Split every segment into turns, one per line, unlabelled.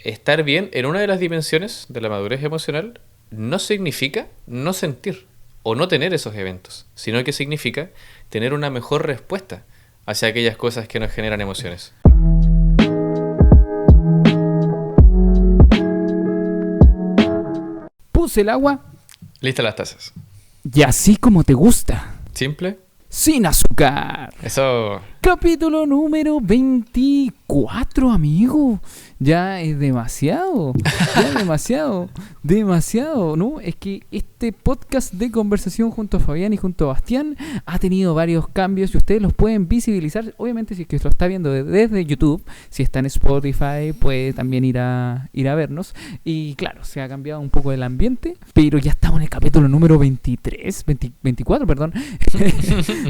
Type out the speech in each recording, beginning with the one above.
estar bien en una de las dimensiones de la madurez emocional no significa no sentir o no tener esos eventos, sino que significa tener una mejor respuesta hacia aquellas cosas que nos generan emociones.
Puse el agua
Listas las tazas.
y así como te gusta,
Simple.
sin azúcar.
Eso.
Capítulo número 24, amigo. Ya es demasiado. Demasiado, ¿no? Es que este podcast de conversación junto a Fabián y junto a Bastián ha tenido varios cambios y ustedes los pueden visibilizar. Obviamente, si es que lo está viendo desde YouTube, si está en Spotify, puede también ir a vernos. Y claro, se ha cambiado un poco el ambiente, pero ya estamos en el capítulo número 24, perdón,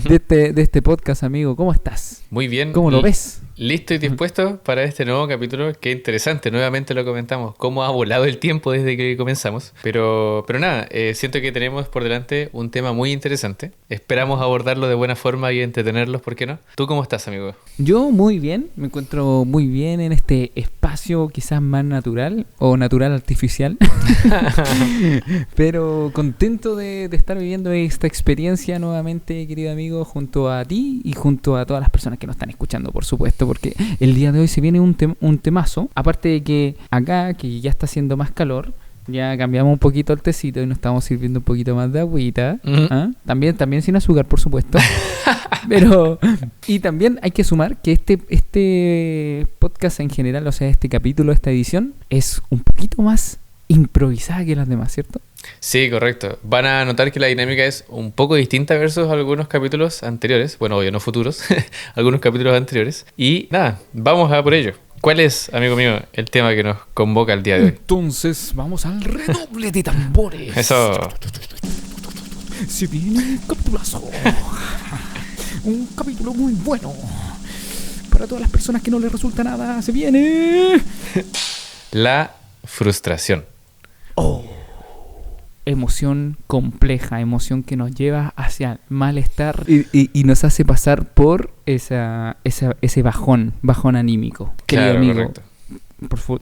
de este podcast, amigo. ¿Cómo estás?
Muy bien.
¿Cómo lo ves?
Listo y dispuesto para este nuevo capítulo. Qué interesante, nuevamente lo comentamos, cómo ha volado el tiempo desde que comenzamos. Pero nada, siento que tenemos por delante un tema muy interesante. Esperamos abordarlo de buena forma y entretenerlos, ¿por qué no? ¿Tú cómo estás, amigo?
Yo muy bien, me encuentro muy bien en este espacio quizás más natural o natural artificial. Pero contento de estar viviendo esta experiencia nuevamente, querido amigo, junto a ti y junto a todas las personas que nos están escuchando, por supuesto, porque el día de hoy se viene un temazo. Aparte de que acá, que ya está haciendo más calor, ya cambiamos un poquito el tecito y nos estamos sirviendo un poquito más de agüita. ¿Ah? También sin azúcar, por supuesto. Pero, y también hay que sumar que este podcast en general, o sea, este capítulo, esta edición, es un poquito más improvisada que las demás, ¿cierto?
Sí, correcto. Van a notar que la dinámica es un poco distinta versus algunos capítulos anteriores. Bueno, obvio, no futuros. Algunos capítulos anteriores. Y nada, vamos a por ello. ¿Cuál es, amigo mío, el tema que nos convoca el día de hoy?
Entonces, vamos al redoble de tambores.
Eso.
Se viene un capitulazo. Un capítulo muy bueno. Para todas las personas que no les resulta nada, se viene
La frustración.
Emoción compleja, emoción que nos lleva hacia malestar y nos hace pasar por ese bajón anímico. Querido
Claro,
amigo,
correcto.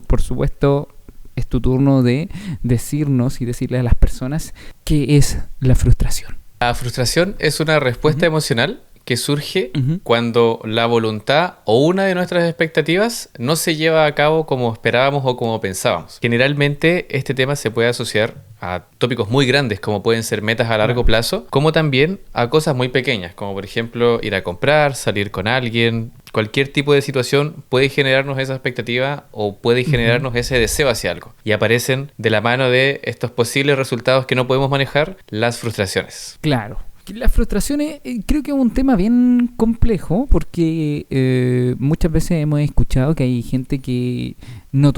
por supuesto, es tu turno de decirnos y decirle a las personas qué es la frustración.
La frustración es una respuesta emocional que surge
Ujú.
cuando la voluntad o una de nuestras expectativas no se lleva a cabo como esperábamos o como pensábamos. Generalmente este tema se puede asociar a tópicos muy grandes como pueden ser metas a largo plazo, como también a cosas muy pequeñas, como por ejemplo ir a comprar, salir con alguien. Cualquier tipo de situación puede generarnos esa expectativa o puede generarnos ese deseo hacia algo. Y aparecen de la mano de estos posibles resultados que no podemos manejar, las frustraciones.
Claro. Las frustraciones creo que es un tema bien complejo porque muchas veces hemos escuchado que hay gente que no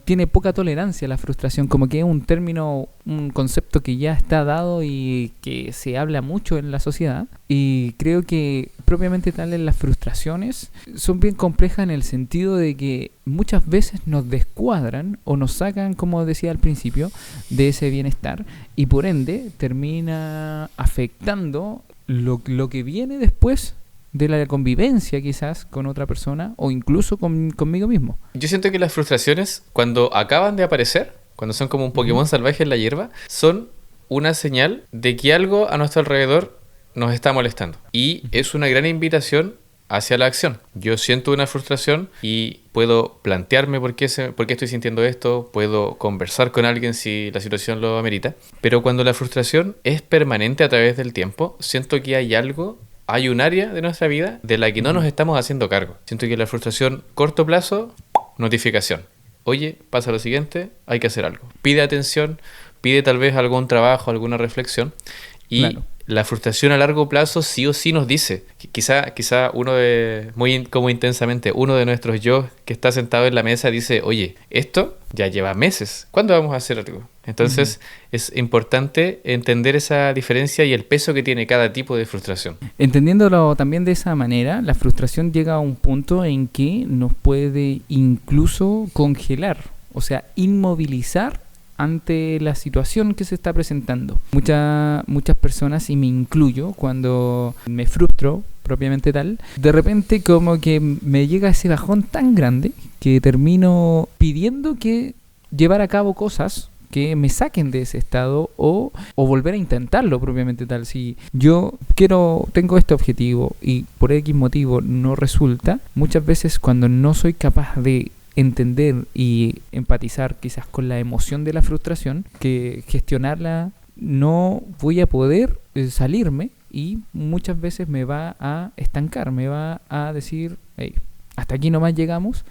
tiene poca tolerancia a la frustración, como que es un término, un concepto que ya está dado y que se habla mucho en la sociedad. Y creo que propiamente tal las frustraciones son bien complejas en el sentido de que muchas veces nos descuadran o nos sacan, como decía al principio, de ese bienestar y por ende termina afectando lo que viene después de la convivencia quizás con otra persona o incluso conmigo mismo.
Yo siento que las frustraciones, cuando acaban de aparecer, cuando son como un Pokémon salvaje en la hierba, son una señal de que algo a nuestro alrededor nos está molestando. Y es una gran invitación hacia la acción. Yo siento una frustración y puedo plantearme por qué estoy sintiendo esto, puedo conversar con alguien si la situación lo amerita, pero cuando la frustración es permanente a través del tiempo, siento que hay un área de nuestra vida de la que no nos estamos haciendo cargo. Siento que la frustración, corto plazo, notificación. Oye, pasa lo siguiente, hay que hacer algo. Pide atención, pide tal vez algún trabajo, alguna reflexión y
Claro.
La frustración a largo plazo sí o sí nos dice, que quizá como intensamente, uno de nuestros yo que está sentado en la mesa dice, oye, esto ya lleva meses, ¿cuándo vamos a hacer algo? Entonces es importante entender esa diferencia y el peso que tiene cada tipo de frustración.
Entendiéndolo también de esa manera, la frustración llega a un punto en que nos puede incluso congelar, o sea, inmovilizar ante la situación que se está presentando. Muchas personas, y me incluyo, cuando me frustro propiamente tal, de repente como que me llega ese bajón tan grande que termino pidiendo que llevar a cabo cosas que me saquen de ese estado o volver a intentarlo propiamente tal. Si yo tengo este objetivo y por X motivo no resulta, muchas veces cuando no soy capaz de entender y empatizar quizás con la emoción de la frustración, que gestionarla, no voy a poder salirme, y muchas veces me va a estancar, me va a decir, hey, hasta aquí nomás llegamos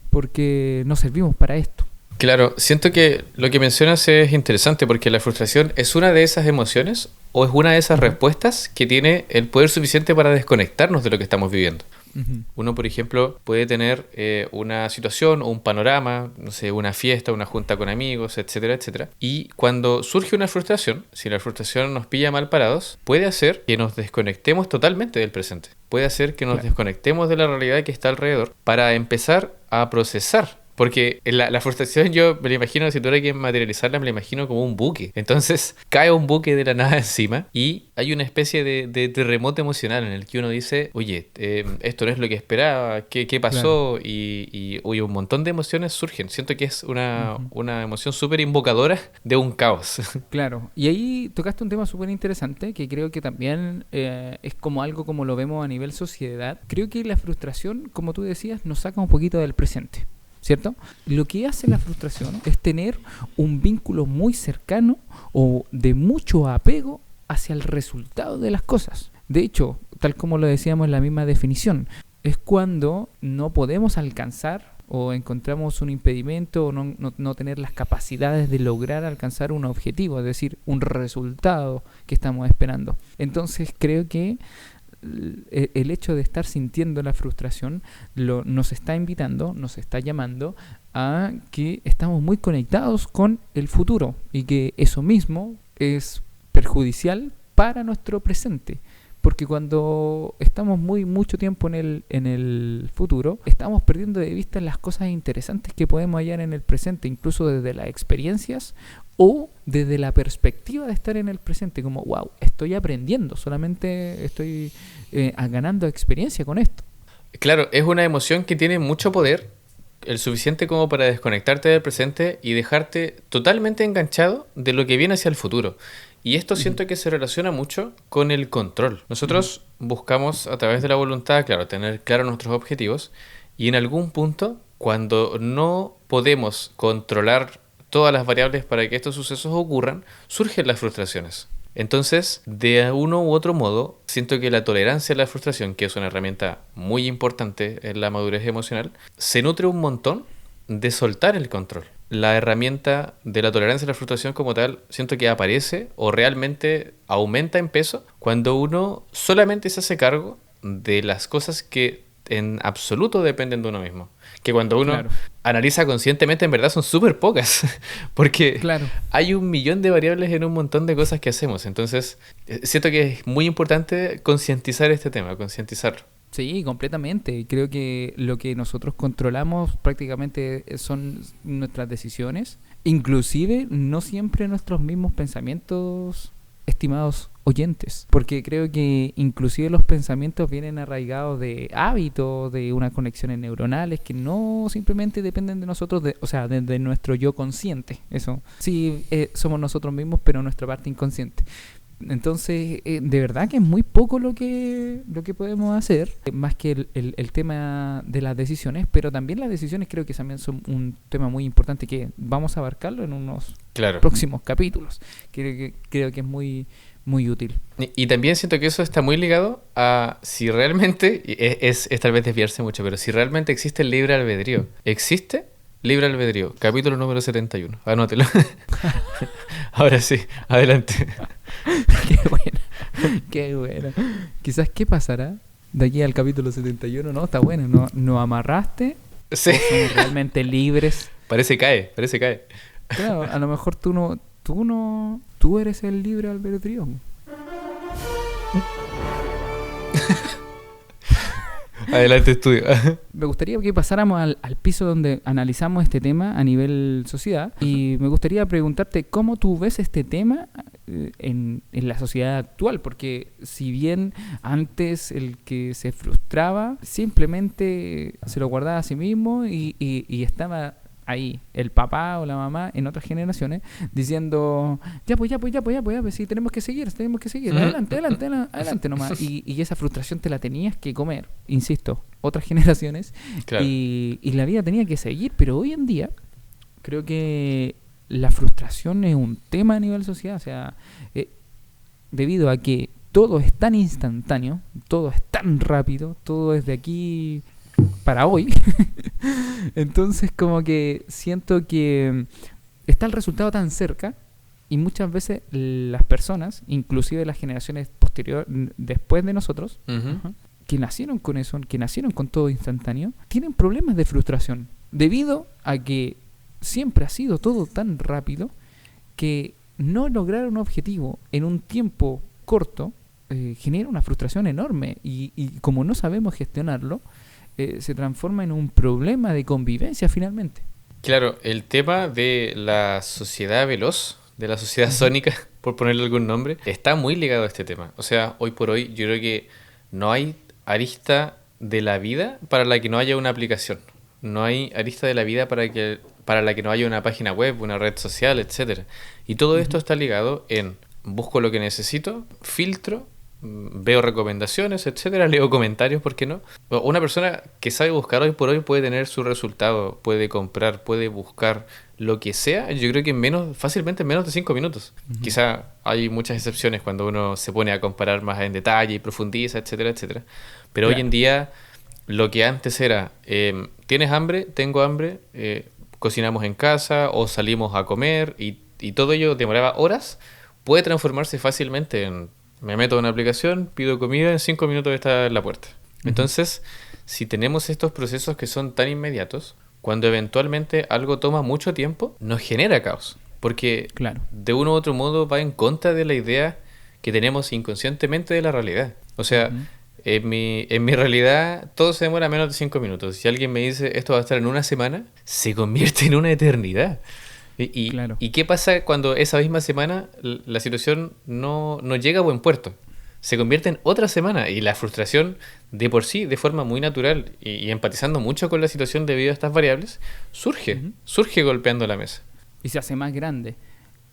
porque no servimos para esto.
Claro, siento que lo que mencionas es interesante porque la frustración es una de esas emociones o es una de esas respuestas que tiene el poder suficiente para desconectarnos de lo que estamos viviendo. Uno, por ejemplo, puede tener una situación o un panorama, no sé, una fiesta, una junta con amigos, etcétera, etcétera. Y cuando surge una frustración, si la frustración nos pilla mal parados, puede hacer que nos desconectemos totalmente del presente. Puede hacer que nos desconectemos de la realidad que está alrededor para empezar a procesar. Porque la frustración yo me la imagino, si tuviera que materializarla, me la imagino como un buque. Entonces cae un buque de la nada encima y hay una especie de terremoto emocional en el que uno dice, oye, esto no es lo que esperaba, ¿qué pasó? Claro. Y oye, un montón de emociones surgen. Siento que es una emoción súper invocadora de un caos.
Claro, y ahí tocaste un tema súper interesante que creo que también es como algo como lo vemos a nivel sociedad. Creo que la frustración, como tú decías, nos saca un poquito del presente, ¿cierto? Lo que hace la frustración es tener un vínculo muy cercano o de mucho apego hacia el resultado de las cosas. De hecho, tal como lo decíamos en la misma definición, es cuando no podemos alcanzar o encontramos un impedimento o no tener las capacidades de lograr alcanzar un objetivo, es decir, un resultado que estamos esperando. Entonces creo que el hecho de estar sintiendo la frustración nos está invitando, nos está llamando a que estamos muy conectados con el futuro y que eso mismo es perjudicial para nuestro presente, porque cuando estamos mucho tiempo en el futuro, estamos perdiendo de vista las cosas interesantes que podemos hallar en el presente, incluso desde las experiencias o desde la perspectiva de estar en el presente, como wow, estoy aprendiendo, solamente estoy ganando experiencia con esto.
Claro, es una emoción que tiene mucho poder, el suficiente como para desconectarte del presente y dejarte totalmente enganchado de lo que viene hacia el futuro. Y esto siento que se relaciona mucho con el control. Nosotros buscamos a través de la voluntad, claro, tener claros nuestros objetivos, y en algún punto, cuando no podemos controlar todas las variables para que estos sucesos ocurran, surgen las frustraciones. Entonces, de uno u otro modo, siento que la tolerancia a la frustración, que es una herramienta muy importante en la madurez emocional, se nutre un montón de soltar el control. La herramienta de la tolerancia a la frustración como tal, siento que aparece o realmente aumenta en peso cuando uno solamente se hace cargo de las cosas que en absoluto dependen de uno mismo. Que cuando uno analiza conscientemente, en verdad son súper pocas, porque hay 1.000.000 de variables en un montón de cosas que hacemos. Entonces, siento que es muy importante concientizar este tema, concientizarlo.
Sí, completamente. Creo que lo que nosotros controlamos prácticamente son nuestras decisiones, inclusive no siempre nuestros mismos pensamientos, estimados oyentes, porque creo que inclusive los pensamientos vienen arraigados de hábitos, de unas conexiones neuronales que no simplemente dependen de nosotros, de nuestro yo consciente. Eso sí, somos nosotros mismos, pero nuestra parte inconsciente. Entonces, de verdad que es muy poco lo que podemos hacer, más que el tema de las decisiones, pero también las decisiones creo que también son un tema muy importante que vamos a abarcarlo en unos próximos capítulos. Creo que es muy, muy útil.
Y también siento que eso está muy ligado a si realmente, es tal vez desviarse mucho, pero si realmente existe el libre albedrío. ¿Existe? Libre albedrío, capítulo número 71. Anótelo. Ahora sí, adelante.
Qué bueno. Quizás, ¿qué pasará de aquí al capítulo 71? No, está bueno. ¿No amarraste?
Sí.
¿Somos realmente libres?
Parece cae.
Claro, a lo mejor tú eres el libre albedrío.
Adelante, estudio.
Me gustaría que pasáramos al piso donde analizamos este tema a nivel sociedad y me gustaría preguntarte cómo tú ves este tema en la sociedad actual, porque si bien antes el que se frustraba simplemente se lo guardaba a sí mismo y estaba ahí el papá o la mamá en otras generaciones diciendo ya pues, sí, tenemos que seguir, adelante nomás. Y esa frustración te la tenías que comer, insisto, otras generaciones,
Claro.
y la vida tenía que seguir, pero hoy en día creo que la frustración es un tema a nivel social, o sea, debido a que todo es tan instantáneo, todo es tan rápido, todo es de aquí para hoy. Entonces como que siento que está el resultado tan cerca y muchas veces las personas, inclusive las generaciones posteriores, después de nosotros,
Ujú.
que nacieron con eso, que nacieron con todo instantáneo, tienen problemas de frustración debido a que siempre ha sido todo tan rápido que no lograr un objetivo en un tiempo corto genera una frustración enorme y como no sabemos gestionarlo, se transforma en un problema de convivencia finalmente.
Claro, el tema de la sociedad veloz, de la sociedad
Ujú.
sónica, por ponerle algún nombre, está muy ligado a este tema. O sea, hoy por hoy yo creo que no hay arista de la vida para la que no haya una aplicación. No hay arista de la vida para la que no haya una página web, una red social, etcétera. Y todo esto
Ujú.
está ligado en busco lo que necesito, filtro, veo recomendaciones, etcétera, leo comentarios, ¿por qué no? Una persona que sabe buscar hoy por hoy puede tener su resultado, puede comprar, puede buscar lo que sea, yo creo que fácilmente en menos de 5 minutos.
Ujú.
Quizá hay muchas excepciones cuando uno se pone a comparar más en detalle y profundiza, etcétera, etcétera. Pero hoy en
Claro.
día lo que antes era, ¿tienes hambre? Tengo hambre, cocinamos en casa o salimos a comer y todo ello demoraba horas, puede transformarse fácilmente en, me meto en una aplicación, pido comida, en 5 minutos está en la puerta.
Ujú.
Entonces, si tenemos estos procesos que son tan inmediatos, cuando eventualmente algo toma mucho tiempo, nos genera caos, porque
Claro.
de uno u otro modo va en contra de la idea que tenemos inconscientemente de la realidad. O sea,
Ujú.
en mi realidad todo se demora menos de 5 minutos. Si alguien me dice esto va a estar en una semana, se convierte en una eternidad.
Claro.
¿Y qué pasa cuando esa misma semana la situación no llega a buen puerto? Se convierte en otra semana y la frustración de por sí, de forma muy natural y empatizando mucho con la situación debido a estas variables,
Ujú.
surge golpeando la mesa.
Y se hace más grande.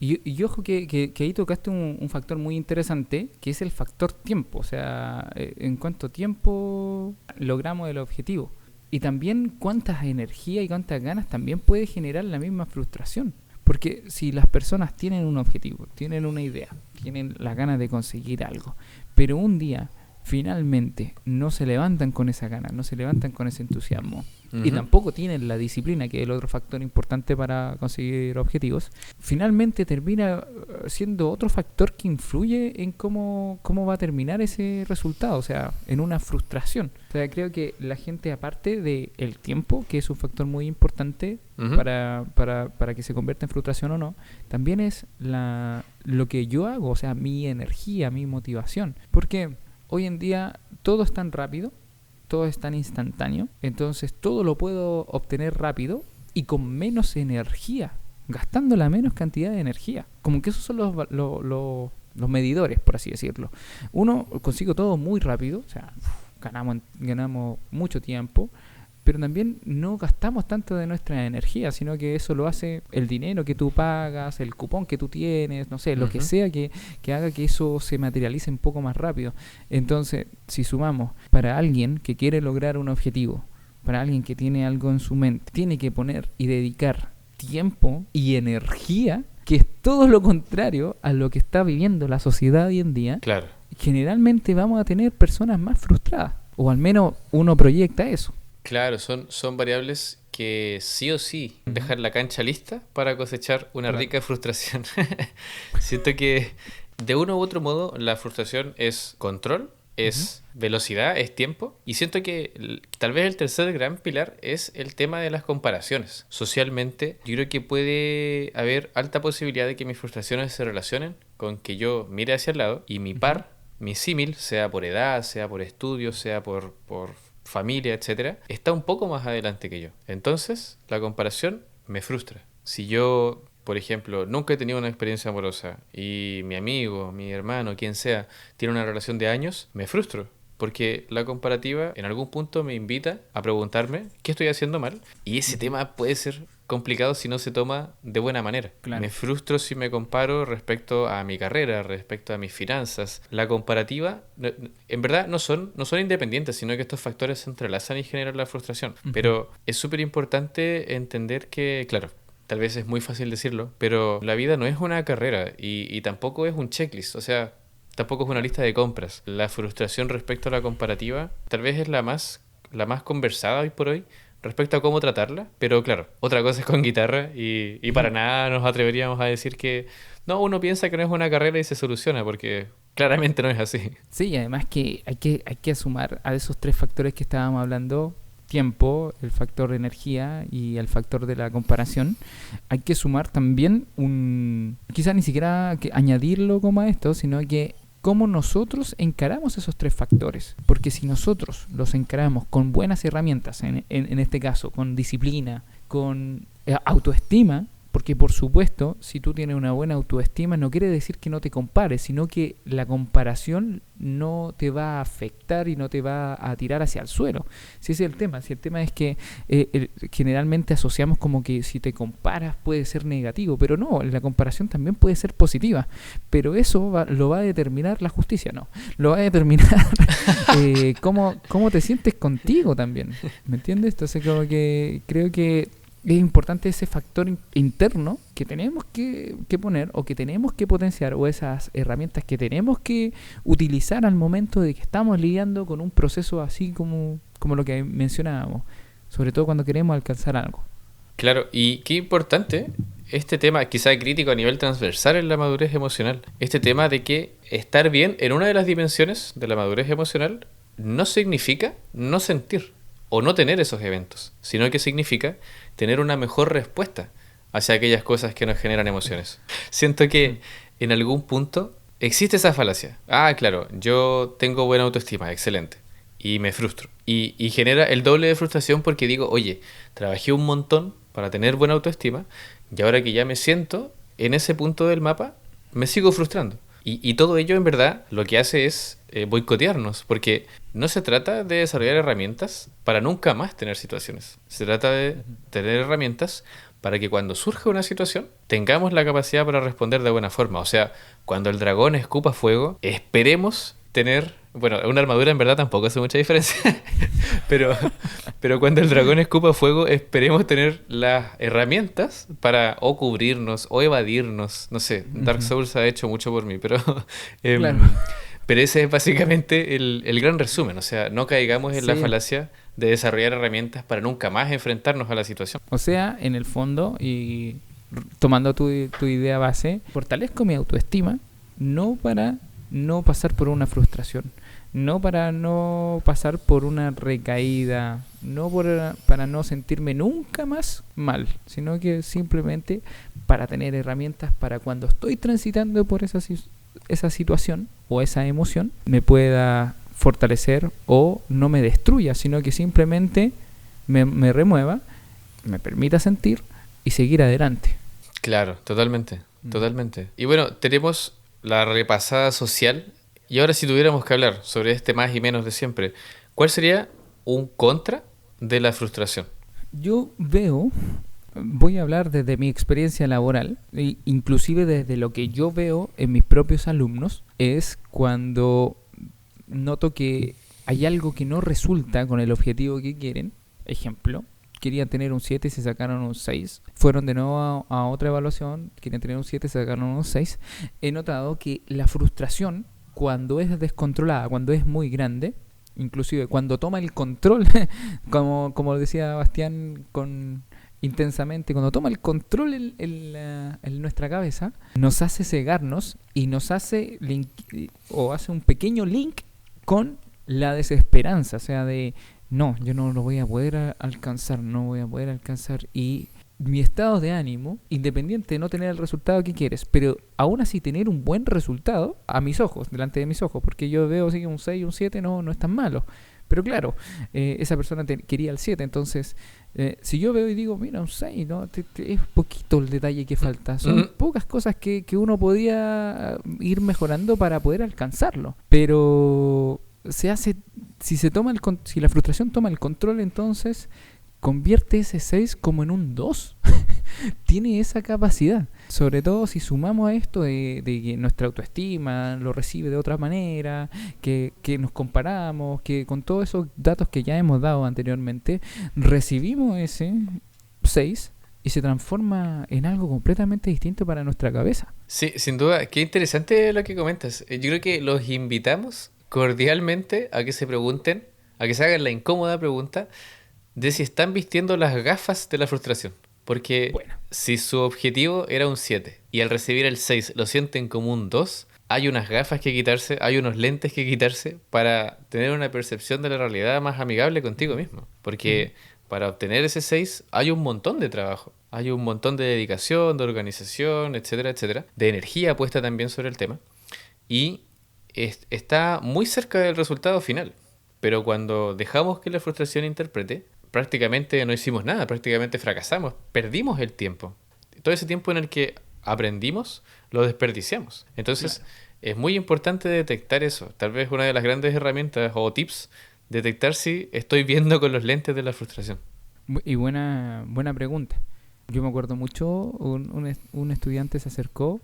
Y ojo que ahí tocaste un factor muy interesante, que es el factor tiempo, o sea, en cuánto tiempo logramos el objetivo. Y también cuántas energía y cuántas ganas también puede generar la misma frustración. Porque si las personas tienen un objetivo, tienen una idea, tienen las ganas de conseguir algo, pero un día finalmente no se levantan con esa gana, no se levantan con ese entusiasmo, y
Ujú.
tampoco tienen la disciplina, que es el otro factor importante para conseguir objetivos, finalmente termina siendo otro factor que influye en cómo va a terminar ese resultado, o sea, en una frustración. O sea, creo que la gente, aparte del tiempo, que es un factor muy importante
Ujú.
para que se convierta en frustración o no, también es lo que yo hago, o sea, mi energía, mi motivación. Porque hoy en día todo es tan rápido, todo es tan instantáneo, entonces todo lo puedo obtener rápido y con menos energía, gastando la menos cantidad de energía. Como que esos son los medidores, por así decirlo. Uno consigo todo muy rápido, o sea, ganamos mucho tiempo, pero también no gastamos tanto de nuestra energía, sino que eso lo hace el dinero que tú pagas, el cupón que tú tienes, no sé, lo que
Ujú.
sea que haga que eso se materialice un poco más rápido. Entonces, si sumamos, para alguien que quiere lograr un objetivo, para alguien que tiene algo en su mente, tiene que poner y dedicar tiempo y energía, que es todo lo contrario a lo que está viviendo la sociedad hoy en día,
Claro.
generalmente vamos a tener personas más frustradas. O al menos uno proyecta eso.
Claro, son variables que sí o sí
Ujú.
dejan la cancha lista para cosechar una
Claro.
rica frustración. Siento que de uno u otro modo la frustración es control,
Ujú.
es velocidad, es tiempo. Y siento que tal vez el tercer gran pilar es el tema de las comparaciones. Socialmente, yo creo que puede haber alta posibilidad de que mis frustraciones se relacionen con que yo mire hacia el lado y mi
Ujú.
par, mi símil, sea por edad, sea por estudios, sea por familia, etcétera, está un poco más adelante que yo. Entonces, la comparación me frustra. Si yo, por ejemplo, nunca he tenido una experiencia amorosa y mi amigo, mi hermano, quien sea, tiene una relación de años, me frustro. Porque la comparativa en algún punto me invita a preguntarme qué estoy haciendo mal. Y ese tema puede ser complicado si no se toma de buena manera.
Claro.
Me frustro si me comparo respecto a mi carrera, respecto a mis finanzas. La comparativa, en verdad, no son independientes, sino que estos factores se entrelazan y generan la frustración. Pero es súper importante entender que, claro, tal vez es muy fácil decirlo, pero la vida no es una carrera y tampoco es un checklist. O sea, tampoco es una lista de compras. La frustración respecto a la comparativa tal vez es la más conversada hoy por hoy respecto a cómo tratarla, pero claro, otra cosa es con guitarra y para nada nos atreveríamos a decir que no, uno piensa que no es una carrera y se soluciona, porque claramente no es así.
Sí, y además que hay que sumar a esos tres factores que estábamos hablando: tiempo, el factor de energía y el factor de la comparación. Hay que sumar también quizás ni siquiera que añadirlo como a esto, sino que cómo nosotros encaramos esos tres factores. Porque si nosotros los encaramos con buenas herramientas, en este caso, con disciplina, con autoestima, porque por supuesto, si tú tienes una buena autoestima, no quiere decir que no te compares, sino que la comparación no te va a afectar y no te va a tirar hacia el suelo. Si ese es el tema. Si el tema es que generalmente asociamos como que si te comparas puede ser negativo, pero no, la comparación también puede ser positiva. Pero eso lo va a determinar la justicia, no. Lo va a determinar cómo te sientes contigo también. ¿Me entiendes? Entonces como que creo que es importante ese factor interno que tenemos que poner, o que tenemos que potenciar, o esas herramientas que tenemos que utilizar al momento de que estamos lidiando con un proceso así como lo que mencionábamos, sobre todo cuando queremos alcanzar algo.
Claro, y qué importante este tema, quizá crítico a nivel transversal en la madurez emocional. Este tema de que estar bien en una de las dimensiones de la madurez emocional no significa no sentir o no tener esos eventos, sino que significa tener una mejor respuesta hacia aquellas cosas que nos generan emociones. Siento que en algún punto existe esa falacia. Ah, claro, yo tengo buena autoestima, excelente, y me frustro. Y genera el doble de frustración porque digo, oye, trabajé un montón para tener buena autoestima y ahora que ya me siento en ese punto del mapa, me sigo frustrando. Y todo ello, en verdad, lo que hace es boicotearnos, porque no se trata de desarrollar herramientas para nunca más tener situaciones. Se trata de tener herramientas para que cuando surja una situación, tengamos la capacidad para responder de buena forma. O sea, cuando el dragón escupa fuego, esperemos tener... Bueno, una armadura en verdad tampoco hace mucha diferencia, pero cuando el dragón escupa fuego, esperemos tener las herramientas para o cubrirnos o evadirnos. No sé, Dark Souls ha hecho mucho por mí, pero
Claro.
pero ese es básicamente el gran resumen. O sea, no caigamos en la falacia de desarrollar herramientas para nunca más enfrentarnos a la situación.
O sea, en el fondo, y tomando tu idea base, fortalezco mi autoestima no para no pasar por una frustración, no para no pasar por una recaída, no para no sentirme nunca más mal, sino que simplemente para tener herramientas para cuando estoy transitando por esa situación o esa emoción, me pueda fortalecer o no me destruya, sino que simplemente me remueva, me permita sentir y seguir adelante.
Claro, totalmente, totalmente. Y bueno, tenemos la repasada social. Y ahora, si tuviéramos que hablar sobre este más y menos de siempre, ¿cuál sería un contra de la frustración?
Yo voy a hablar desde mi experiencia laboral, inclusive desde lo que yo veo en mis propios alumnos, es cuando noto que hay algo que no resulta con el objetivo que quieren. Ejemplo, querían tener un 7 y se sacaron un 6. Fueron de nuevo a otra evaluación, querían tener un 7 y se sacaron un 6. He notado que la frustración, cuando es descontrolada, cuando es muy grande, inclusive cuando toma el control, como decía Bastián intensamente, cuando toma el control en nuestra cabeza, nos hace cegarnos y nos hace hace un pequeño link con la desesperanza, o sea, de no, yo no lo voy a poder alcanzar, y mi estado de ánimo, independiente de no tener el resultado que quieres, pero aún así tener un buen resultado a mis ojos, delante de mis ojos, porque yo veo así que un 6 y un 7 no es tan malo, Pero claro, esa persona quería el 7, entonces si yo veo y digo, mira, un 6, ¿no? Es poquito el detalle que falta, son pocas cosas que uno podía ir mejorando para poder alcanzarlo, pero se hace, si la frustración toma el control, entonces convierte ese 6 como en un 2. Tiene esa capacidad. Sobre todo si sumamos a esto de que nuestra autoestima lo recibe de otra manera, que nos comparamos, que con todos esos datos que ya hemos dado anteriormente, recibimos ese 6 y se transforma en algo completamente distinto para nuestra cabeza.
Sí, sin duda. Qué interesante lo que comentas. Yo creo que los invitamos cordialmente a que se pregunten, a que se hagan la incómoda pregunta de si están vistiendo las gafas de la frustración. Porque
Bueno,
si su objetivo era un 7 y al recibir el 6 lo sienten como un 2, hay unas gafas que quitarse, hay unos lentes que quitarse para tener una percepción de la realidad más amigable contigo mismo. Porque para obtener ese 6 hay un montón de trabajo, hay un montón de dedicación, de organización, etcétera, etcétera, de energía puesta también sobre el tema y está muy cerca del resultado final. Pero cuando dejamos que la frustración interprete, prácticamente no hicimos nada, prácticamente fracasamos, perdimos el tiempo. Todo ese tiempo en el que aprendimos, lo desperdiciamos. Entonces,
claro.
es muy importante detectar eso. Tal vez una de las grandes herramientas o tips, detectar si estoy viendo con los lentes de la frustración.
Y buena pregunta. Yo me acuerdo mucho, un estudiante se acercó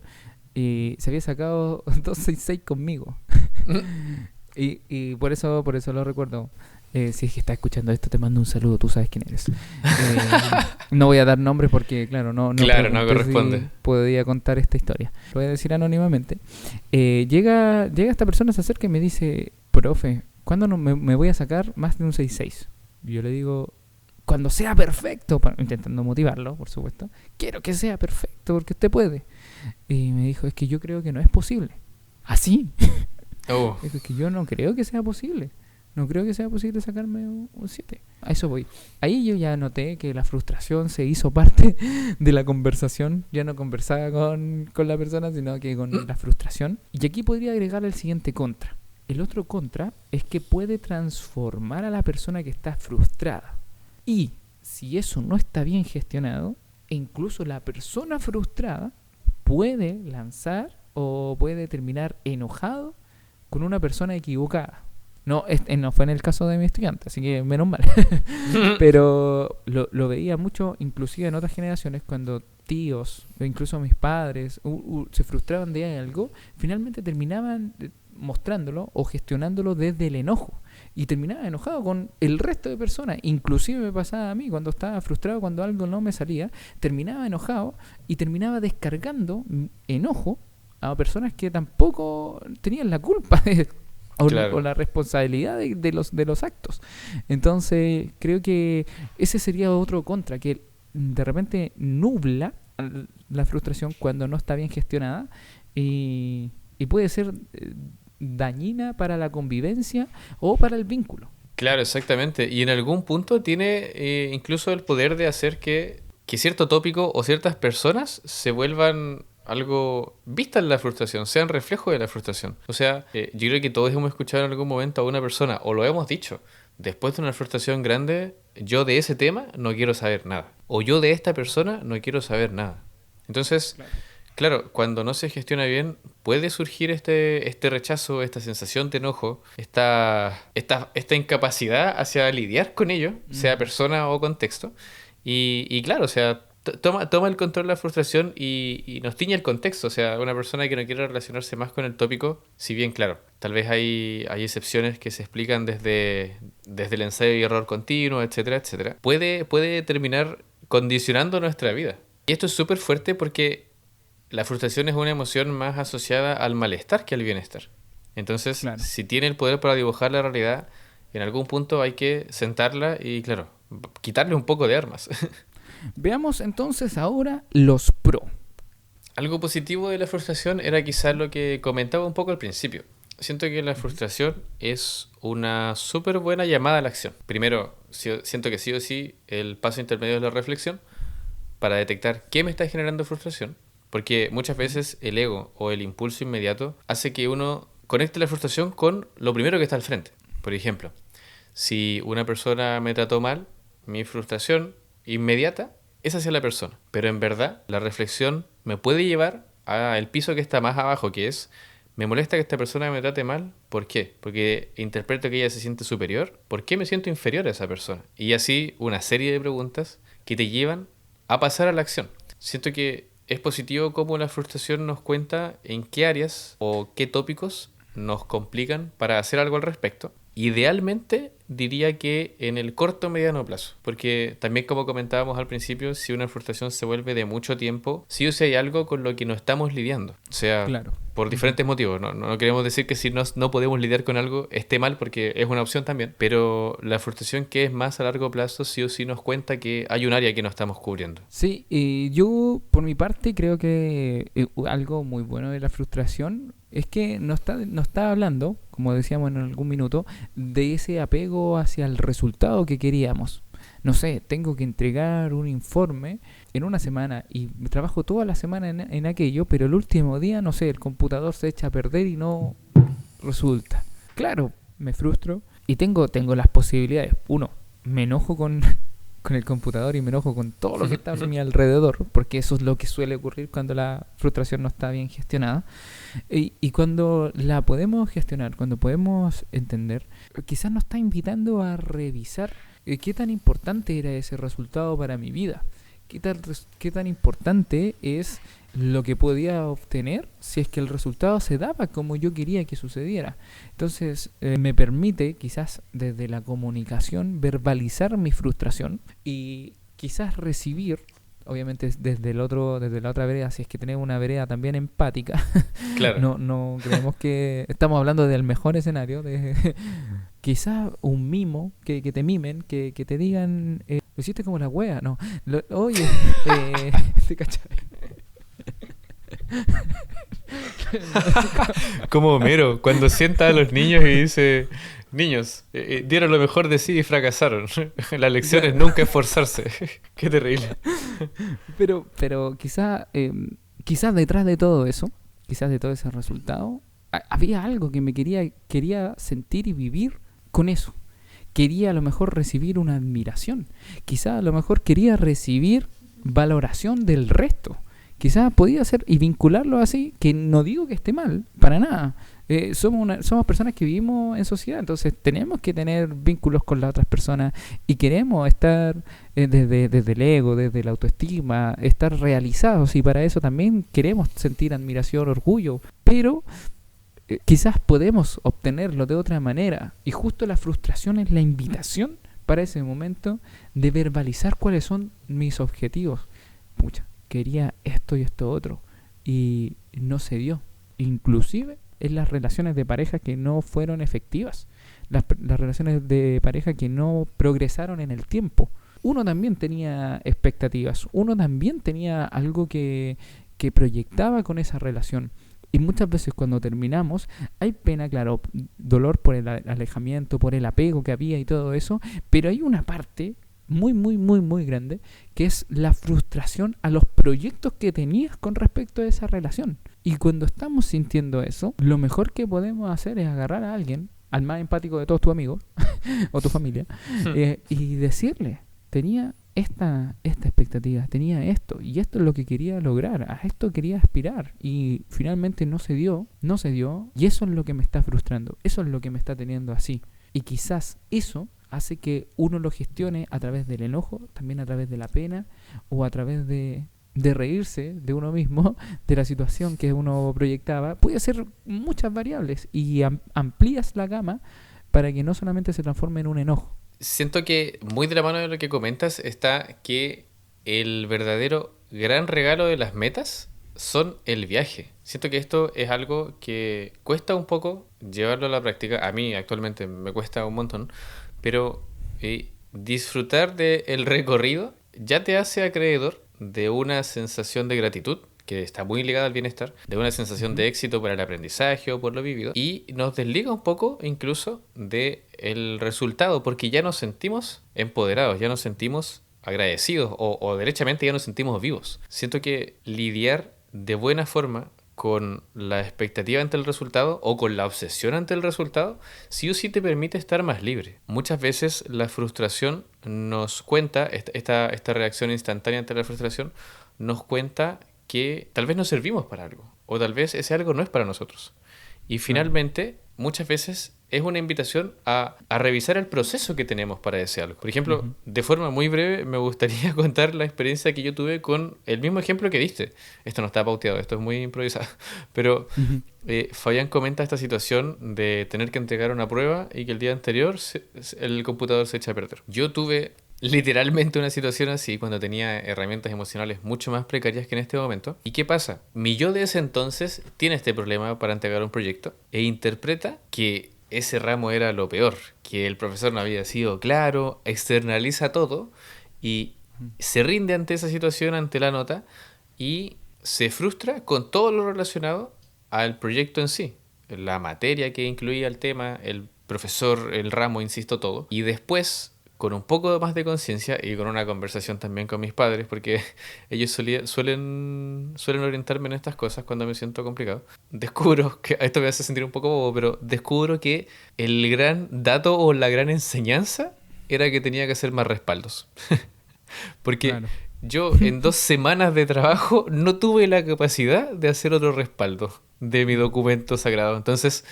y se había sacado 266 conmigo. Y por eso lo recuerdo. Si es que estás escuchando esto, te mando un saludo, tú sabes quién eres. No voy a dar nombres porque, claro, no
Claro, no corresponde.
si podía contar esta historia. Lo voy a decir anónimamente. Llega esta persona, se acerca y me dice, profe, ¿cuándo me voy a sacar más de un 6.6? Y yo le digo, cuando sea perfecto, intentando motivarlo, por supuesto. Quiero que sea perfecto porque usted puede. Y me dijo, es que yo creo que no es posible. ¿Así?
Oh,
Es que yo no creo que sea posible. No creo que sea posible sacarme un 7. A eso voy. Ahí yo ya noté que la frustración se hizo parte de la conversación. Ya no conversaba con la persona, sino que con la frustración. Y aquí podría agregar el siguiente contra. El otro contra es que puede transformar a la persona que está frustrada. Y si eso no está bien gestionado, incluso la persona frustrada puede lanzar o puede terminar enojado con una persona equivocada. No, no fue en el caso de mi estudiante, así que menos mal. Pero lo veía mucho, inclusive en otras generaciones, cuando tíos, o incluso mis padres, se frustraban de algo, finalmente terminaban mostrándolo o gestionándolo desde el enojo. Y terminaba enojado con el resto de personas. Inclusive me pasaba a mí, cuando estaba frustrado, cuando algo no me salía, terminaba enojado y terminaba descargando enojo a personas que tampoco tenían la culpa
claro.
o la responsabilidad de los actos. Entonces creo que ese sería otro contra, que de repente nubla la frustración cuando no está bien gestionada y puede ser dañina para la convivencia o para el vínculo.
Claro, exactamente. Y en algún punto tiene incluso el poder de hacer que cierto tópico o ciertas personas se vuelvan algo vista en la frustración, sean reflejo de la frustración. O sea, yo creo que todos hemos escuchado en algún momento a una persona, o lo hemos dicho, después de una frustración grande, yo de ese tema no quiero saber nada. O yo de esta persona no quiero saber nada. Entonces, claro, cuando no se gestiona bien, puede surgir este rechazo, esta sensación de enojo, esta incapacidad hacia lidiar con ello, sea persona o contexto. Y claro, o sea, toma el control de la frustración y nos tiñe el contexto. O sea, una persona que no quiere relacionarse más con el tópico, si bien, claro, tal vez hay excepciones que se explican desde el ensayo y error continuo, etcétera, etcétera, puede terminar condicionando nuestra vida. Y esto es súper fuerte porque la frustración es una emoción más asociada al malestar que al bienestar. Entonces,
Claro.
si tiene el poder para dibujar la realidad, en algún punto hay que sentarla y, claro, quitarle un poco de armas.
Veamos entonces ahora los pro.
Algo positivo de la frustración era quizás lo que comentaba un poco al principio. Siento que la frustración es una súper buena llamada a la acción. Primero, siento que sí o sí el paso intermedio es la reflexión para detectar qué me está generando frustración. Porque muchas veces el ego o el impulso inmediato hace que uno conecte la frustración con lo primero que está al frente. Por ejemplo, Si una persona me trató mal, mi frustración inmediata es hacia la persona. Pero en verdad, la reflexión me puede llevar al piso que está más abajo, que es, me molesta que esta persona me trate mal. ¿Por qué? Porque interpreto que ella se siente superior. ¿Por qué me siento inferior a esa persona? Y así una serie de preguntas que te llevan a pasar a la acción. Siento que es positivo cómo la frustración nos cuenta en qué áreas o qué tópicos nos complican para hacer algo al respecto. Idealmente diría que en el corto o mediano plazo, porque también como comentábamos al principio, si una frustración se vuelve de mucho tiempo, sí o sí hay algo con lo que no estamos lidiando, o sea,
Claro.
por diferentes motivos, no queremos decir que si no podemos lidiar con algo esté mal, porque es una opción también, pero la frustración que es más a largo plazo sí o sí nos cuenta que hay un área que no estamos cubriendo.
Sí, yo por mi parte creo que algo muy bueno de la frustración es que no está hablando, como decíamos en algún minuto, de ese apego hacia el resultado que queríamos. No sé, tengo que entregar un informe en una semana y trabajo toda la semana en aquello, pero el último día, no sé, el computador se echa a perder y no resulta. Claro, me frustro y tengo las posibilidades. Uno, me enojo con el computador y me enojo con todo lo que está a mi alrededor, porque eso es lo que suele ocurrir cuando la frustración no está bien gestionada. Y cuando la podemos gestionar, cuando podemos entender, quizás nos está invitando a revisar qué tan importante era ese resultado para mi vida, qué tan importante es lo que podía obtener si es que el resultado se daba como yo quería que sucediera. Entonces me permite quizás desde la comunicación verbalizar mi frustración y quizás recibir, obviamente desde la otra vereda, si es que tenemos una vereda también empática.
Claro.
No creemos que estamos hablando del mejor escenario, de quizás un mimo, que te mimen, que te digan, lo hiciste como la wea, no, oye, ¿te cachai?
Como Homero, cuando sienta a los niños y dice, niños, dieron lo mejor de sí y fracasaron. La lección es nunca esforzarse. Qué terrible.
Pero quizás detrás de todo eso, quizás de todo ese resultado, había algo que quería sentir y vivir con eso. Quería a lo mejor recibir una admiración. Quizás a lo mejor quería recibir valoración del resto. Quizás podía ser y vincularlo así, que no digo que esté mal, para nada. Somos personas que vivimos en sociedad, entonces tenemos que tener vínculos con las otras personas y queremos estar desde el ego, desde la autoestima, estar realizados, y para eso también queremos sentir admiración, orgullo, pero quizás podemos obtenerlo de otra manera, y justo la frustración es la invitación para ese momento de verbalizar cuáles son mis objetivos. Pucha, quería esto y esto otro y no se dio, inclusive en las relaciones de pareja que no fueron efectivas, las relaciones de pareja que no progresaron en el tiempo. Uno también tenía expectativas, uno también tenía algo que proyectaba con esa relación. Y muchas veces cuando terminamos hay pena, claro, dolor por el alejamiento, por el apego que había y todo eso, pero hay una parte muy, muy, muy, muy grande, que es la frustración a los proyectos que tenías con respecto a esa relación. Y cuando estamos sintiendo eso, lo mejor que podemos hacer es agarrar a alguien, al más empático de todos tus amigos o tu familia, y decirle, tenía esta expectativa, tenía esto, y esto es lo que quería lograr, a esto quería aspirar, y finalmente no se dio, y eso es lo que me está frustrando, eso es lo que me está teniendo así. Y quizás eso hace que uno lo gestione a través del enojo, también a través de la pena, o a través de reírse de uno mismo, de la situación que uno proyectaba. Puede ser muchas variables y amplías la gama para que no solamente se transforme en un enojo.
Siento que muy de la mano de lo que comentas está que el verdadero gran regalo de las metas son el viaje. Siento que esto es algo que cuesta un poco llevarlo a la práctica. A mí actualmente me cuesta un montón, pero disfrutar del recorrido ya te hace acreedor de una sensación de gratitud que está muy ligada al bienestar, de una sensación de éxito por el aprendizaje o por lo vivido, y nos desliga un poco incluso del resultado, porque ya nos sentimos empoderados, ya nos sentimos agradecidos o derechamente ya nos sentimos vivos. Siento que lidiar de buena forma con la expectativa ante el resultado o con la obsesión ante el resultado, sí o sí te permite estar más libre. Muchas veces la frustración nos cuenta, esta reacción instantánea ante la frustración, nos cuenta que tal vez no servimos para algo, o tal vez ese algo no es para nosotros. Y
Claro.
finalmente, muchas veces es una invitación a revisar el proceso que tenemos para ese algo. Por ejemplo,
Ujú,
de forma muy breve, me gustaría contar la experiencia que yo tuve con el mismo ejemplo que diste. Esto no está pauteado, esto es muy improvisado. Pero
ujú.
Fabián comenta esta situación de tener que entregar una prueba y que el día anterior el computador se echa a perder. Yo tuve literalmente una situación así cuando tenía herramientas emocionales mucho más precarias que en este momento. ¿Y qué pasa? Mi yo de ese entonces tiene este problema para entregar un proyecto e interpreta que ese ramo era lo peor, que el profesor no había sido claro, externaliza todo y se rinde ante esa situación, ante la nota, y se frustra con todo lo relacionado al proyecto en sí. La materia que incluía el tema, el profesor, el ramo, insisto, todo. Y después, con un poco más de conciencia y con una conversación también con mis padres, porque ellos suelen orientarme en estas cosas cuando me siento complicado, descubro que, esto me hace sentir un poco bobo, pero descubro que el gran dato o la gran enseñanza era que tenía que hacer más respaldos. Porque
Claro.
yo en 2 semanas de trabajo no tuve la capacidad de hacer otro respaldo de mi
Mm.
documento sagrado. Entonces,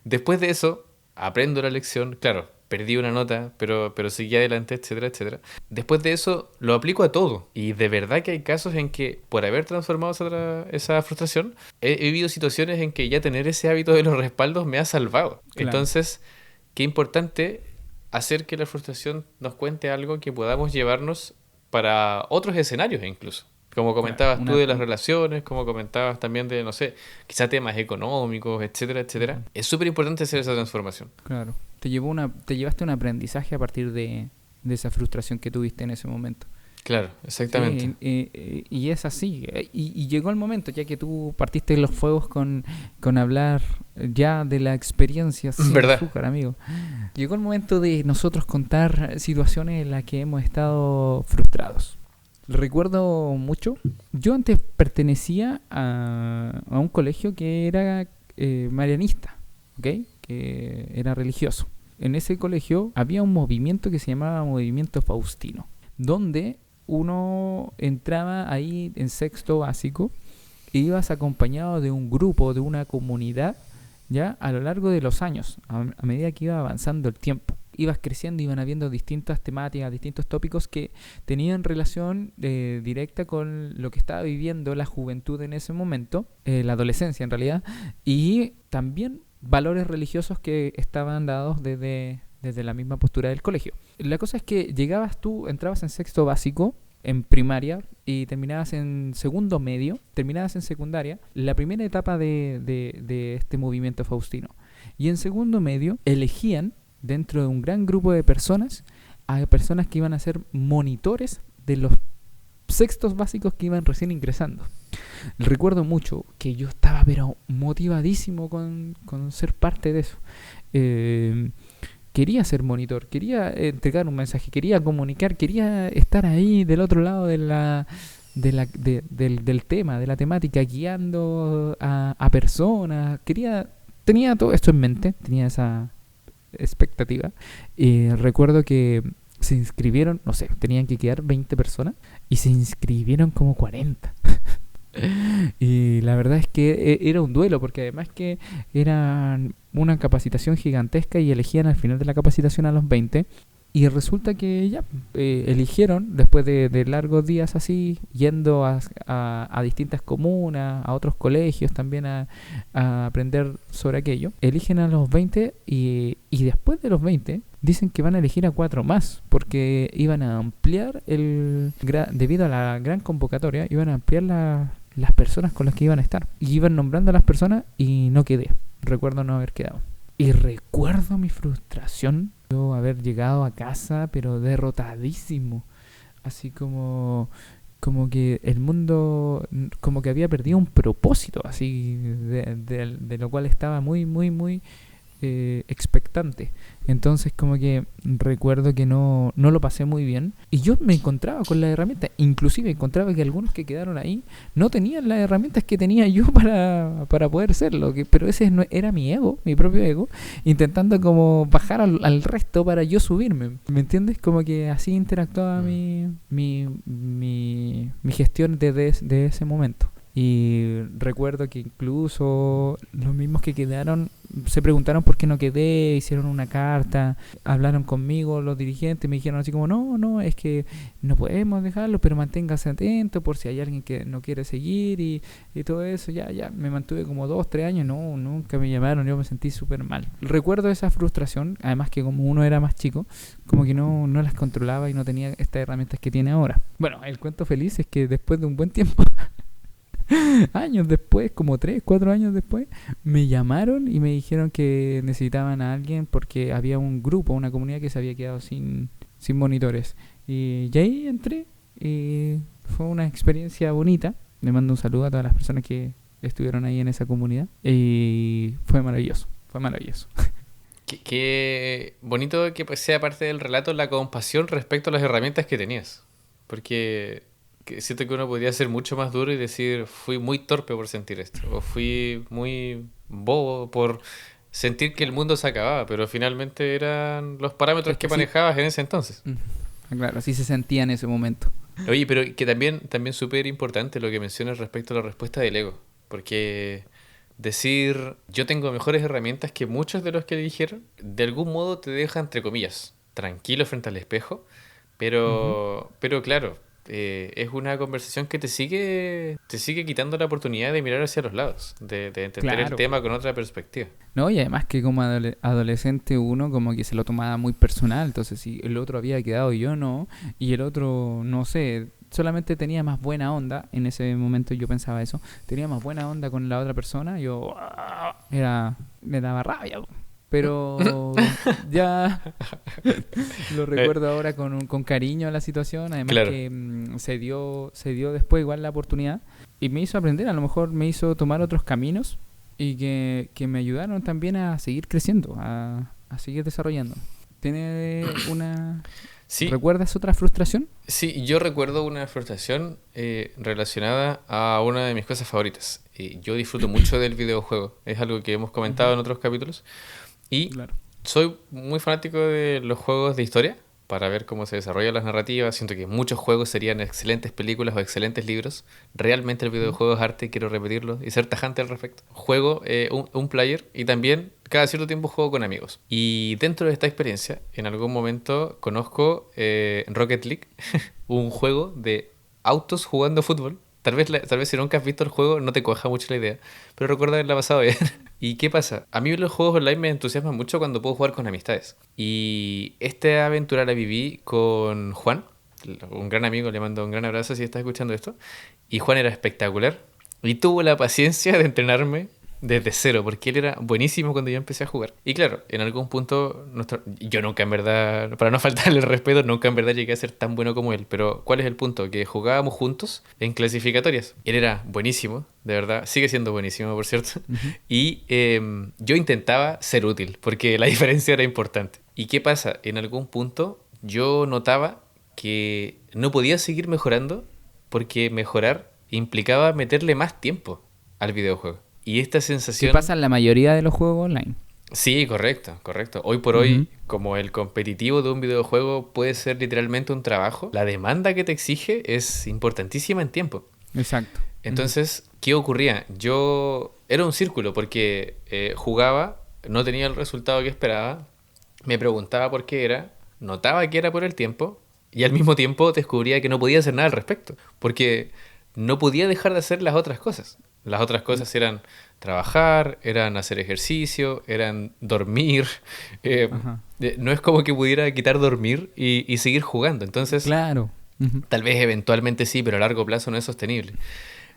después de eso, aprendo la lección. Claro, perdí una nota, pero seguí adelante, etcétera, etcétera. Después de eso, lo aplico a todo. Y de verdad que hay casos en que, por haber transformado esa frustración, he vivido situaciones en que ya tener ese hábito de los respaldos me ha salvado.
Claro.
Entonces, qué importante hacer que la frustración nos cuente algo que podamos llevarnos para otros escenarios incluso. Como
Claro.
comentabas tú de las relaciones, como comentabas también de, no sé, quizá temas económicos, etcétera, etcétera.
Ujú.
Es súper importante hacer esa transformación.
Claro. Te llevaste un aprendizaje a partir de esa frustración que tuviste en ese momento.
Claro, exactamente.
Sí, y es así. Y llegó el momento, ya que tú partiste los fuegos con hablar ya de la experiencia sin
¿Verdad?
azúcar, amigo. Llegó el momento de nosotros contar situaciones en las que hemos estado frustrados. Recuerdo mucho. Yo antes pertenecía a un colegio que era marianista, ¿ok? Que era religioso. En ese colegio había un movimiento que se llamaba Movimiento Faustino, donde uno entraba ahí en sexto básico e ibas acompañado de un grupo, de una comunidad, ya a lo largo de los años, a medida que iba avanzando el tiempo. Ibas creciendo, iban habiendo distintas temáticas, distintos tópicos que tenían relación directa con lo que estaba viviendo la juventud en ese momento, la adolescencia en realidad, y también valores religiosos que estaban dados desde la misma postura del colegio. La cosa es que entrabas en sexto básico, en primaria, y terminabas en segundo medio, terminabas en secundaria, la primera etapa de este movimiento faustino. Y en segundo medio elegían, dentro de un gran grupo de personas, a personas que iban a ser monitores de los sextos básicos que iban recién ingresando. Recuerdo mucho que yo estaba pero motivadísimo con ser parte de eso. Eh, Quería ser monitor, quería entregar un mensaje, quería comunicar, quería estar ahí del otro lado del tema, de la temática, guiando a personas. Tenía todo esto en mente, tenía esa expectativa. Recuerdo que se inscribieron, no sé, tenían que quedar 20 personas y se inscribieron como 40. Y la verdad es que era un duelo, porque además que era una capacitación gigantesca y elegían al final de la capacitación a los 20. Y resulta que ya eligieron, después de largos días así, yendo a distintas comunas, a otros colegios también a aprender sobre aquello, eligen a los 20 y después de los 20 dicen que van a elegir a 4 más, porque iban a ampliar, debido a la gran convocatoria, iban a ampliar las personas con las que iban a estar. Y iban nombrando a las personas y no quedé. Recuerdo no haber quedado. Y recuerdo mi frustración, yo haber llegado a casa pero derrotadísimo, así como que el mundo, como que había perdido un propósito, así de lo cual estaba muy, muy, muy expectante. Entonces como que recuerdo que no lo pasé muy bien y yo me encontraba con las herramientas, inclusive encontraba que algunos que quedaron ahí no tenían las herramientas que tenía yo para poder serlo, pero ese era mi ego, mi propio ego, intentando como bajar al resto para yo subirme, ¿me entiendes? Como que así interactuaba mi gestión de ese momento. Y recuerdo que incluso los mismos que quedaron se preguntaron por qué no quedé, hicieron una carta, hablaron conmigo los dirigentes, me dijeron así como no, es que no podemos dejarlo, pero manténgase atento por si hay alguien que no quiere seguir y todo eso. Ya, me mantuve como 2-3 años, nunca me llamaron, yo me sentí súper mal. Recuerdo esa frustración, además que como uno era más chico, como que no las controlaba y no tenía estas herramientas que tiene ahora. Bueno, el cuento feliz es que después de un buen tiempo años después, como 3-4 años después, me llamaron y me dijeron que necesitaban a alguien porque había un grupo, una comunidad que se había quedado sin monitores. Y ahí entré y fue una experiencia bonita. Le mando un saludo a todas las personas que estuvieron ahí en esa comunidad. Y fue maravilloso, fue maravilloso.
Qué bonito que pues sea parte del relato la compasión respecto a las herramientas que tenías. Porque siento que uno podría ser mucho más duro y decir, fui muy torpe por sentir esto, o fui muy bobo por sentir que el mundo se acababa, pero finalmente eran los parámetros que manejabas en ese entonces.
Claro, así se sentía en ese momento.
Oye, pero que también súper importante lo que mencionas respecto a la respuesta del ego, porque decir, yo tengo mejores herramientas que muchos de los que dijeron, de algún modo te deja, entre comillas, tranquilo frente al espejo, pero claro, es una conversación que te sigue quitando la oportunidad de mirar hacia los lados, de entender el tema con otra perspectiva.
No, y además que como adolescente uno como que se lo tomaba muy personal, entonces si el otro había quedado y yo no, y el otro, no sé, solamente tenía más buena onda, en ese momento yo pensaba eso, tenía más buena onda con la otra persona, yo me daba rabia. Pero ya lo recuerdo ahora con cariño a la situación. Además que se dio después igual la oportunidad y me hizo aprender, a lo mejor me hizo tomar otros caminos y que me ayudaron también a seguir creciendo, a seguir desarrollando. ¿Tiene una...
Sí.
¿Recuerdas otra frustración?
Sí, yo recuerdo una frustración relacionada a una de mis cosas favoritas. Yo disfruto mucho del videojuego, es algo que hemos comentado en otros capítulos. Y soy muy fanático de los juegos de historia, para ver cómo se desarrollan las narrativas. Siento que muchos juegos serían excelentes películas o excelentes libros. Realmente el videojuego es arte, quiero repetirlo y ser tajante al respecto. Juego un player y también cada cierto tiempo juego con amigos. Y dentro de esta experiencia, en algún momento conozco Rocket League, un juego de autos jugando fútbol. Tal vez si nunca has visto el juego no te coja mucho la idea, pero recuerdo haberla pasado bien. ¿Y qué pasa? A mí los juegos online me entusiasman mucho cuando puedo jugar con amistades. Y esta aventura la viví con Juan, un gran amigo, le mando un gran abrazo si estás escuchando esto. Y Juan era espectacular y tuvo la paciencia de entrenarme desde cero, porque él era buenísimo cuando yo empecé a jugar. Y claro, en algún punto, yo nunca en verdad, para no faltarle el respeto, nunca en verdad llegué a ser tan bueno como él. Pero ¿cuál es el punto? Que jugábamos juntos en clasificatorias. Él era buenísimo, de verdad, sigue siendo buenísimo, por cierto. Y yo intentaba ser útil, porque la diferencia era importante. ¿Y qué pasa? En algún punto yo notaba que no podía seguir mejorando, porque mejorar implicaba meterle más tiempo al videojuego. Y esta sensación...
¿Qué pasa en la mayoría de los juegos online?
Sí, correcto. Hoy por hoy, como el competitivo de un videojuego puede ser literalmente un trabajo, la demanda que te exige es importantísima en tiempo.
Exacto.
Entonces, ¿qué ocurría? Yo... Era un círculo porque jugaba, no tenía el resultado que esperaba, me preguntaba por qué era, notaba que era por el tiempo y al mismo tiempo descubría que no podía hacer nada al respecto, porque no podía dejar de hacer las otras cosas. Las otras cosas eran trabajar, eran hacer ejercicio, eran dormir. No es como que pudiera quitar dormir y seguir jugando. Entonces,
claro.
Tal vez eventualmente sí, pero a largo plazo no es sostenible.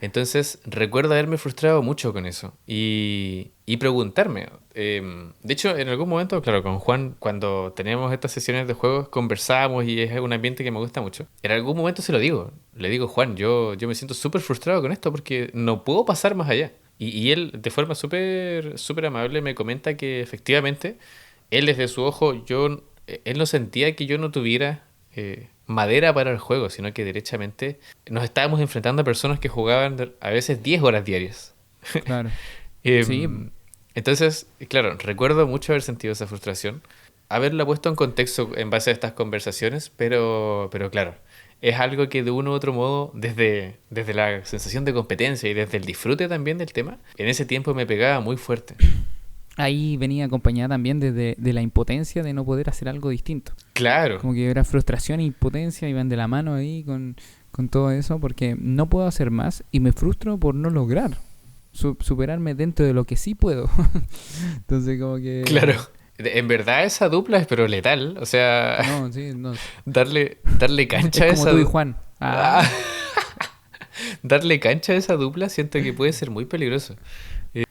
Entonces, recuerdo haberme frustrado mucho con eso y preguntarme. De hecho, en algún momento, claro, con Juan, cuando tenemos estas sesiones de juegos, conversamos y es un ambiente que me gusta mucho. En algún momento se lo digo. Le digo, Juan, yo me siento súper frustrado con esto porque no puedo pasar más allá. Y él, de forma súper súper amable, me comenta que efectivamente, él desde su ojo, él no sentía que yo no tuviera madera para el juego, sino que derechamente nos estábamos enfrentando a personas que jugaban a veces 10 horas diarias.
Claro. Sí,
Em, entonces, claro, recuerdo mucho haber sentido esa frustración, haberla puesto en contexto en base a estas conversaciones, pero claro, es algo que de uno u otro modo, desde la sensación de competencia y desde el disfrute también del tema, en ese tiempo me pegaba muy fuerte.
ahí venía acompañada también de la impotencia de no poder hacer algo distinto.
Claro,
Como que era frustración e impotencia, iban de la mano ahí con todo eso, porque no puedo hacer más y me frustro por no lograr superarme dentro de lo que sí puedo. Entonces, como
claro.
que...
En verdad esa dupla es pero letal, o sea,
No, sí, no.
darle cancha
Es
a
como
esa
tú y Juan.
Ah, darle cancha a esa dupla siento que puede ser muy peligroso.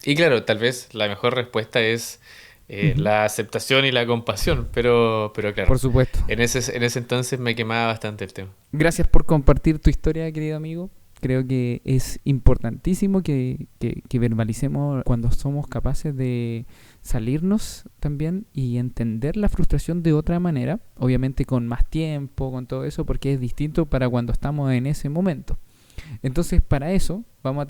Y claro, tal vez la mejor respuesta es
Ujú.
la aceptación y la compasión, pero claro,
Por supuesto.
en ese entonces me quemaba bastante el tema.
Gracias por compartir tu historia, querido amigo. Creo que es importantísimo que verbalicemos cuando somos capaces de salirnos también y entender la frustración de otra manera, obviamente con más tiempo, con todo eso, porque es distinto para cuando estamos en ese momento. Entonces, para eso vamos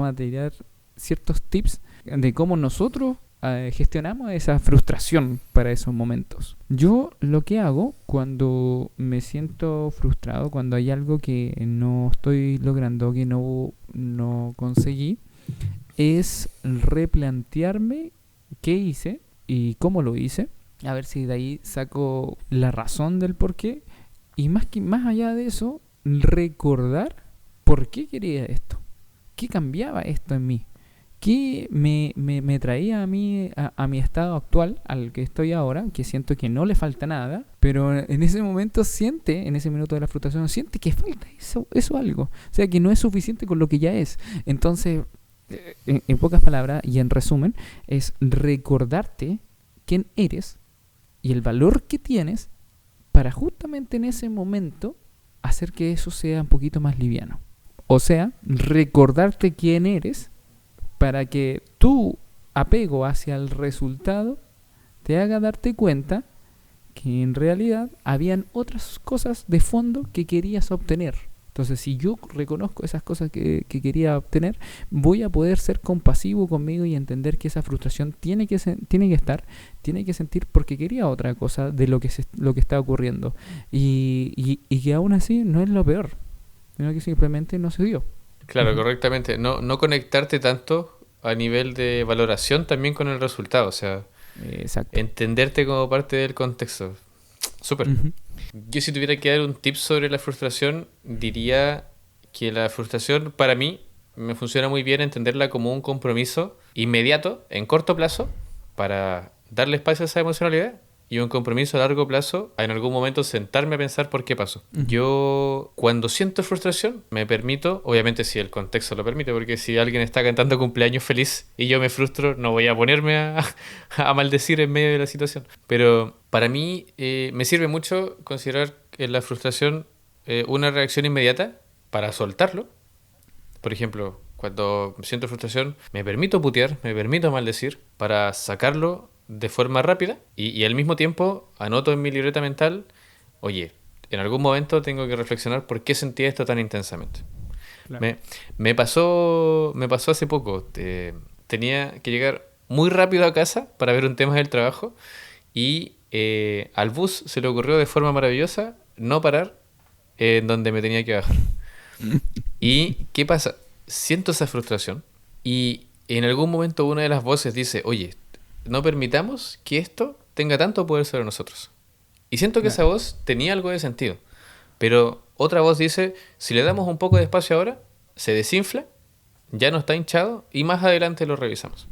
a tirar ciertos tips de cómo nosotros gestionamos esa frustración para esos momentos. Yo lo que hago cuando me siento frustrado, cuando hay algo que no estoy logrando, que no conseguí, es replantearme qué hice y cómo lo hice. A ver si de ahí saco la razón del por qué. Y más allá de eso, recordar por qué quería esto. ¿Qué cambiaba esto en mí? ¿Qué me traía a mí, a mi estado actual, al que estoy ahora, que siento que no le falta nada, pero en ese momento en ese minuto de la frustración, siente que falta eso algo. O sea, que no es suficiente con lo que ya es. Entonces, en pocas palabras y en resumen, es recordarte quién eres y el valor que tienes para justamente en ese momento hacer que eso sea un poquito más liviano. O sea, recordarte quién eres para que tu apego hacia el resultado te haga darte cuenta que en realidad habían otras cosas de fondo que querías obtener. Entonces, si yo reconozco esas cosas que quería obtener, voy a poder ser compasivo conmigo y entender que esa frustración tiene que estar, tiene que sentir porque quería otra cosa de lo que está ocurriendo. Y que aún así no es lo peor, sino que simplemente no se dio.
Claro,
Ujú.
correctamente. No conectarte tanto a nivel de valoración también con el resultado, o sea,
Exacto.
entenderte como parte del contexto. Súper.
Ujú.
Yo si tuviera que dar un tip sobre la frustración, diría que la frustración para mí me funciona muy bien entenderla como un compromiso inmediato, en corto plazo, para darle espacio a esa emocionalidad y un compromiso a largo plazo, a en algún momento sentarme a pensar por qué pasó.
Ujú.
Yo cuando siento frustración me permito, obviamente si el contexto lo permite, porque si alguien está cantando cumpleaños feliz y yo me frustro, no voy a ponerme a maldecir en medio de la situación. Pero para mí me sirve mucho considerar la frustración una reacción inmediata para soltarlo. Por ejemplo, cuando siento frustración, me permito putear, me permito maldecir para sacarlo de forma rápida y al mismo tiempo anoto en mi libreta mental, oye, en algún momento tengo que reflexionar por qué sentí esto tan intensamente.
Claro.
Me pasó hace poco. Tenía que llegar muy rápido a casa para ver un tema del trabajo y al bus se le ocurrió de forma maravillosa no parar en donde me tenía que bajar. ¿Y qué pasa? Siento esa frustración y en algún momento una de las voces dice, oye, no permitamos que esto tenga tanto poder sobre nosotros. Y siento que esa
Claro.
voz tenía algo de sentido. Pero otra voz dice, si le damos un poco de espacio ahora, se desinfla, ya no está hinchado y más adelante lo revisamos.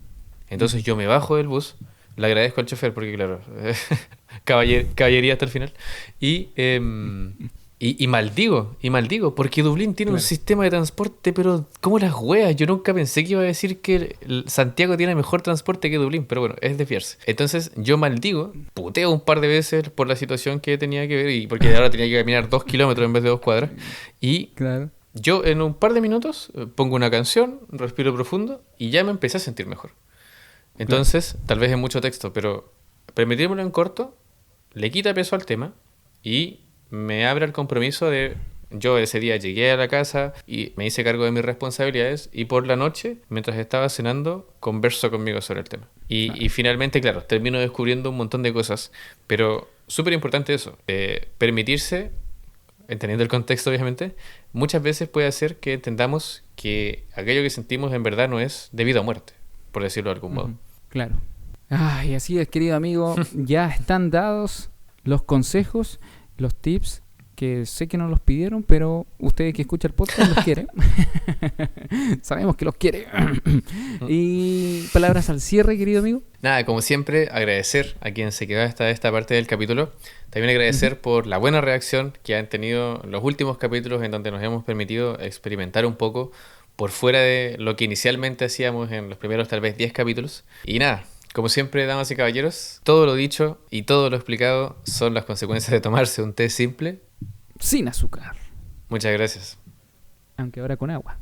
Entonces
Ujú.
yo me bajo del bus, le agradezco al chofer porque claro, caballería hasta el final. Y, em, y maldigo, porque Dublín tiene un
Claro.
sistema de transporte, pero como las weas, yo nunca pensé que iba a decir que Santiago tiene mejor transporte que Dublín, pero bueno, es desviarse. Entonces yo maldigo, puteo un par de veces por la situación que tenía que ver y porque ahora tenía que caminar 2 kilómetros en vez de 2 cuadras. Y
Claro.
yo en un par de minutos pongo una canción, respiro profundo y ya me empecé a sentir mejor. Entonces, tal vez es mucho texto, pero permitírmelo en corto le quita peso al tema y me abre el compromiso de yo ese día llegué a la casa y me hice cargo de mis responsabilidades y por la noche, mientras estaba cenando, converso conmigo sobre el tema. Y finalmente, claro, termino descubriendo un montón de cosas, pero súper importante eso, permitirse, entendiendo el contexto obviamente, muchas veces puede hacer que entendamos que aquello que sentimos en verdad no es de vida o muerte, por decirlo de algún modo.
Claro. Ay, así es, querido amigo. Ya están dados los consejos, los tips, que sé que no los pidieron, pero usted que escucha el podcast los quiere. Sabemos que los quiere. Y palabras al cierre, querido amigo.
Nada, como siempre, agradecer a quien se quedó hasta esta parte del capítulo. También agradecer por la buena reacción que han tenido los últimos capítulos en donde nos hemos permitido experimentar un poco por fuera de lo que inicialmente hacíamos en los primeros tal vez 10 capítulos. Y nada, como siempre, damas y caballeros, todo lo dicho y todo lo explicado son las consecuencias de tomarse un té simple.
Sin azúcar.
Muchas gracias.
Aunque ahora con agua.